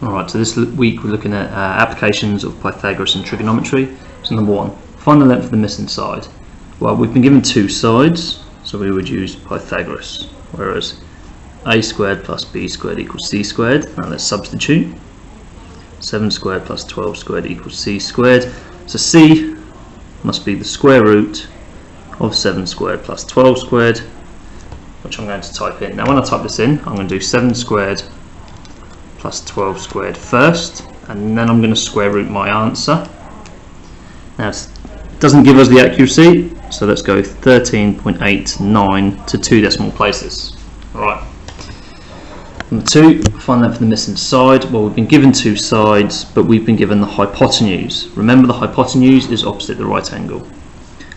Alright, so this week we're looking at applications of Pythagoras and trigonometry. So number 1, find the length of the missing side. Well, we've been given two sides, so we would use Pythagoras, whereas a squared plus b squared equals c squared. Now let's substitute. 7 squared plus 12 squared equals c squared. So c must be the square root of 7 squared plus 12 squared, which I'm going to type in. Now when I type this in, I'm going to do 7 squared plus 12 squared first, and then I'm going to square root my answer. Now it doesn't give us the accuracy, so let's go 13.89 to 2 decimal places. Alright. Number 2, find the length of the missing side. Well, we've been given two sides, but we've been given the hypotenuse. Remember, the hypotenuse is opposite the right angle.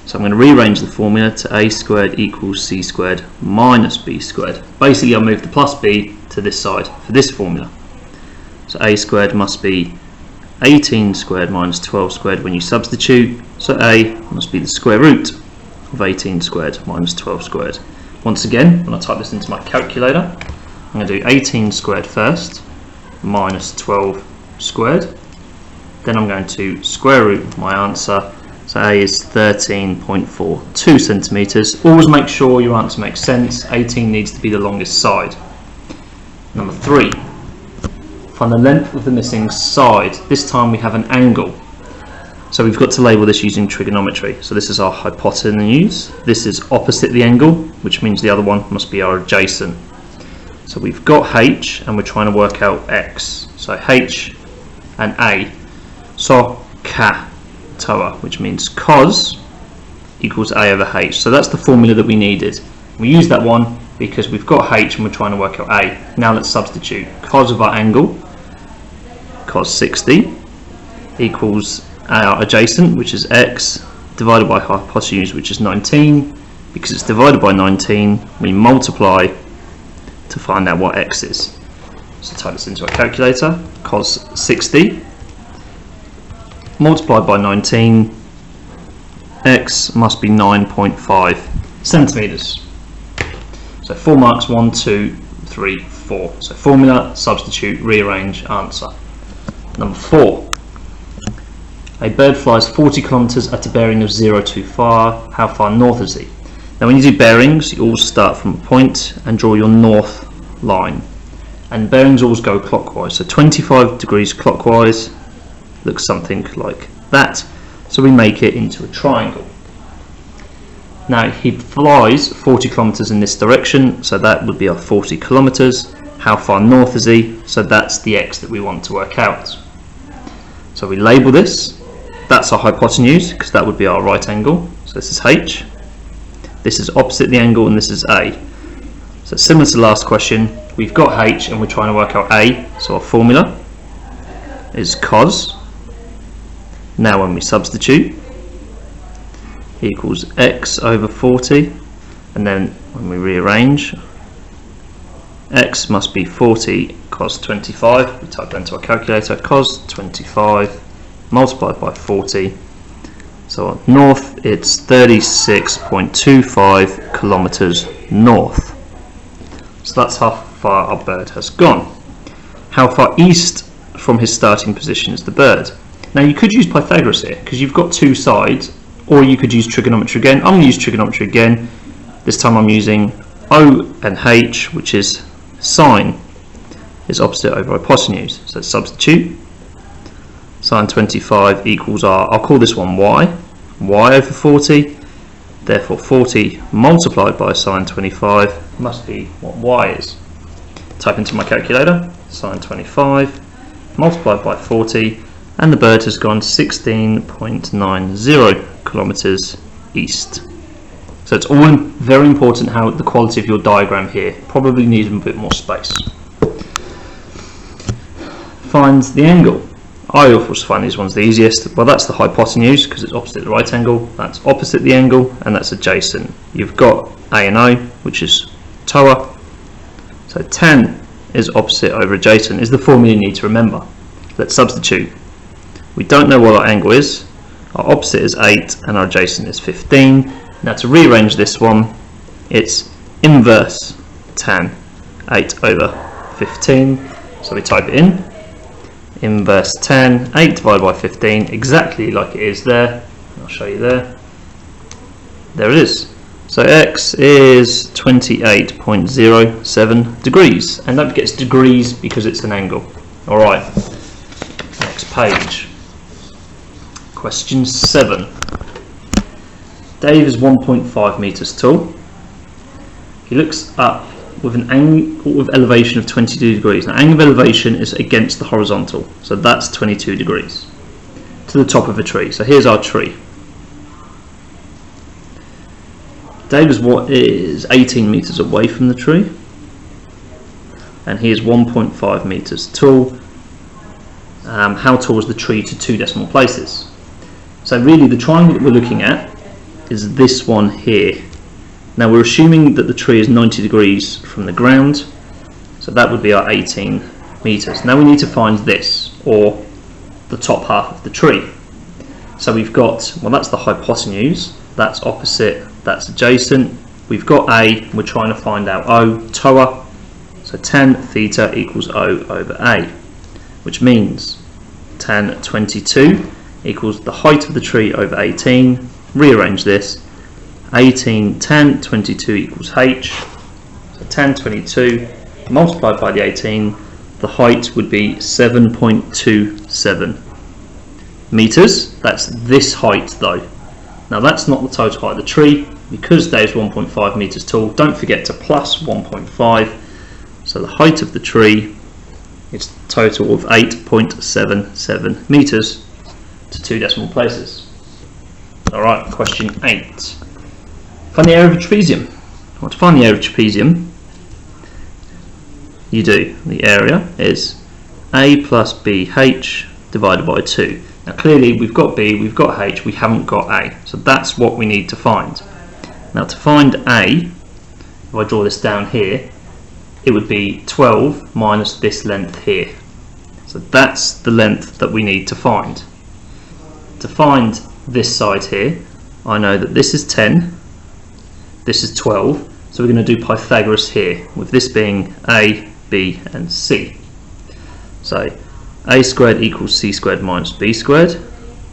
So I'm going to rearrange the formula to a squared equals c squared minus b squared. Basically, I'll move the plus b to this side for this formula. So a squared must be 18 squared minus 12 squared when you substitute. So a must be the square root of 18 squared minus 12 squared. Once again, when I type this into my calculator, I'm going to do 18 squared first minus 12 squared. Then I'm going to square root my answer. So a is 13.42 centimetres. Always make sure your answer makes sense. 18 needs to be the longest side. Number 3. Find the length of the missing side. This time we have an angle. So we've got to label this using trigonometry. So this is our hypotenuse. This is opposite the angle, which means the other one must be our adjacent. So we've got h and we're trying to work out x. So h and a. So ka toa, which means cos equals a over h. So that's the formula that we needed. We use that one because we've got h and we're trying to work out a. Now let's substitute. Cos of our angle, cos 60, equals our adjacent, which is x, divided by hypotenuse, which is 19. Because it's divided by 19, we multiply to find out what x is. So type this into our calculator. Cos 60 multiplied by 19, x must be 9.5 centimetres. So 4 marks, 1, 2, 3, 4. So formula, substitute, rearrange, answer. Number 4. A bird flies 40 kilometres at a bearing of 0 to far. How far north is he? Now when you do bearings, you always start from a point and draw your north line. And bearings always go clockwise. So 25 degrees clockwise looks something like that. So we make it into a triangle. Now he flies 40 kilometres in this direction, so that would be our 40 kilometres. How far north is he? So that's the x that we want to work out. So we label this. That's our hypotenuse, because that would be our right angle. So this is h. This is opposite the angle, and this is a. So similar to the last question, we've got h and we're trying to work out a. So our formula is cos. Now when we substitute, equals x over 40, and then when we rearrange, x must be 40 cos 25. We type that into our calculator. Cos 25 multiplied by 40. So north, it's 36.25 kilometres north. So that's how far our bird has gone. How far east from his starting position is the bird? Now you could use Pythagoras here because you've got two sides, or you could use trigonometry again. I'm going to use trigonometry again. This time I'm using O and H, which is sine is opposite over hypotenuse. So substitute. Sine 25 equals r. I'll call this one y. Y over 40. Therefore 40 multiplied by sine 25 must be what y is. Type into my calculator. Sine 25 multiplied by 40. And the bird has gone 16.90 kilometres east. So it's all very important how the quality of your diagram here. Probably needs a bit more space. Find the angle. I always find these ones the easiest. Well, that's the hypotenuse because it's opposite the right angle. That's opposite the angle, and that's adjacent. You've got A and O, which is TOA. So tan is opposite over adjacent is the formula you need to remember. Let's substitute. We don't know what our angle is. Our opposite is 8 and our adjacent is 15. Now to rearrange this one, it's inverse tan 8 over 15. So we type it in. inverse 10, 8 divided by 15, exactly like it is there. I'll show you there. There it is. So x is 28.07 degrees. And don't forget it's degrees because it's an angle. Alright, next page. Question 7. Dave is 1.5 metres tall. He looks up with an angle of elevation of 22 degrees. Now, angle of elevation is against the horizontal, so that's 22 degrees to the top of a tree. So here's our tree. Dave is 18 metres away from the tree, and he is 1.5 metres tall. How tall is the tree to 2 decimal places? So really the triangle that we're looking at is this one here. Now we're assuming that the tree is 90 degrees from the ground, so that would be our 18 metres. Now we need to find this, or the top half of the tree. So we've got, well, that's the hypotenuse, that's opposite, that's adjacent. We've got A, we're trying to find out O, TOA, so tan theta equals O over A, which means tan 22 equals the height of the tree over 18. Rearrange this. 18 tan 22 equals h. So tan 22 multiplied by the 18, the height would be 7.27 meters. That's this height though. Now that's not the total height of the tree, because Dave's 1.5 meters tall. Don't forget to plus 1.5. So the height of the tree is a total of 8.77 meters to 2 decimal places. Alright, question 8. Find the area of a trapezium. Well, to find the area of a trapezium, you do. The area is A plus BH divided by 2. Now clearly we've got B, we've got H, we haven't got A. So that's what we need to find. Now to find A, if I draw this down here, it would be 12 minus this length here. So that's the length that we need to find. To find this side here, I know that this is 10, this is 12, so we're going to do Pythagoras here, with this being A, B and C. So A squared equals C squared minus B squared,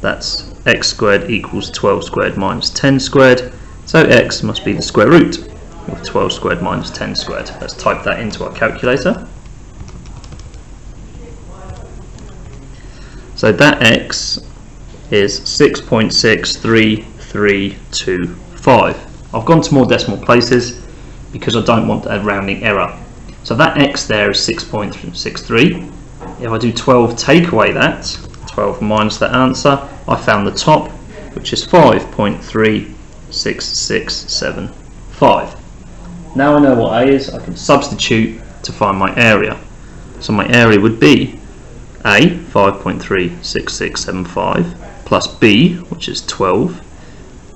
that's x squared equals 12 squared minus 10 squared, so x must be the square root of 12 squared minus 10 squared. Let's type that into our calculator. So that x is 6.63325. I've gone to more decimal places because I don't want a rounding error. So that x there is 6.63. If I do 12 take away that, 12 minus that answer, I found the top, which is 5.36675. Now I know what A is, I can substitute to find my area. So my area would be A, 5.36675, plus B, which is 12,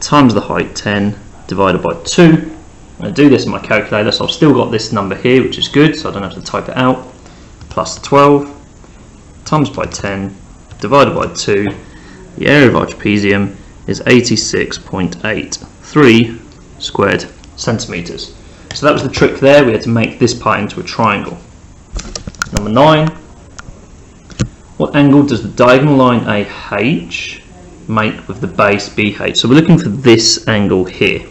times the height 10, divided by 2. I'm going to do this in my calculator, so I've still got this number here, which is good, so I don't have to type it out, plus 12, times by 10, divided by 2. The area of our trapezium is 86.83 squared centimetres. So that was the trick there, we had to make this part into a triangle. Number 9. What angle does the diagonal line AH make with the base BH? So we're looking for this angle here.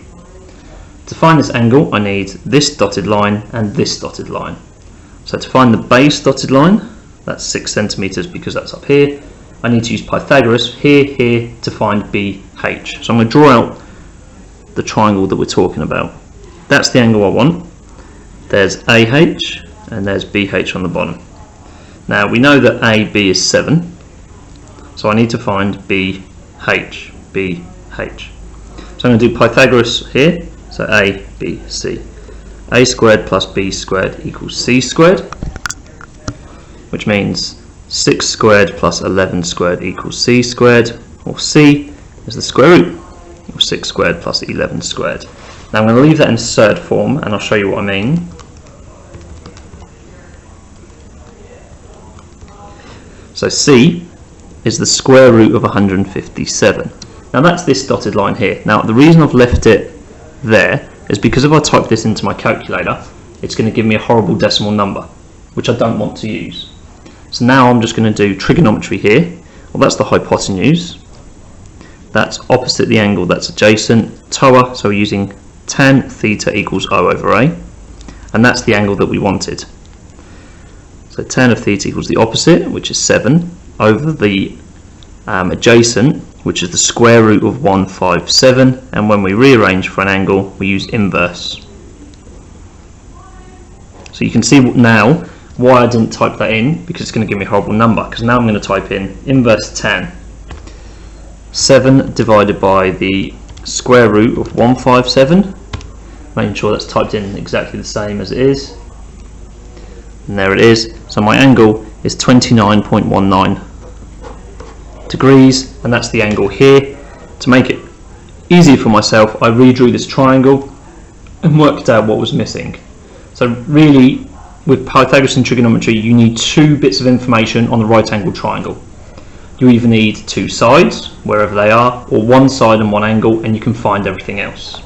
To find this angle, I need this dotted line and this dotted line. So to find the base dotted line, that's 6 centimetres because that's up here, I need to use Pythagoras here to find BH. So I'm going to draw out the triangle that we're talking about. That's the angle I want. There's AH and there's BH on the bottom. Now we know that AB is 7, so I need to find BH. So I'm going to do Pythagoras here, so A, B, C. A squared plus B squared equals C squared, which means 6 squared plus 11 squared equals C squared, or C is the square root of 6 squared plus 11 squared. Now I'm going to leave that in surd form and I'll show you what I mean. So C is the square root of 157. Now that's this dotted line here. Now the reason I've left it there is because if I type this into my calculator, it's going to give me a horrible decimal number, which I don't want to use. So now I'm just going to do trigonometry here. Well, that's the hypotenuse. That's opposite the angle that's adjacent. TOA, so we're using tan theta equals O over A. And that's the angle that we wanted. So tan of theta equals the opposite, which is 7, over the adjacent, which is the square root of 157. And when we rearrange for an angle, we use inverse. So you can see now why I didn't type that in, because it's going to give me a horrible number, because now I'm going to type in inverse tan. 7 divided by the square root of 157, making sure that's typed in exactly the same as it is, and there it is. So my angle is 29.19 degrees, and that's the angle here. To make it easier for myself, I redrew this triangle and worked out what was missing. So really, with Pythagoras and trigonometry, you need 2 bits of information on the right angled triangle. You either need 2 sides, wherever they are, or 1 side and 1 angle, and you can find everything else.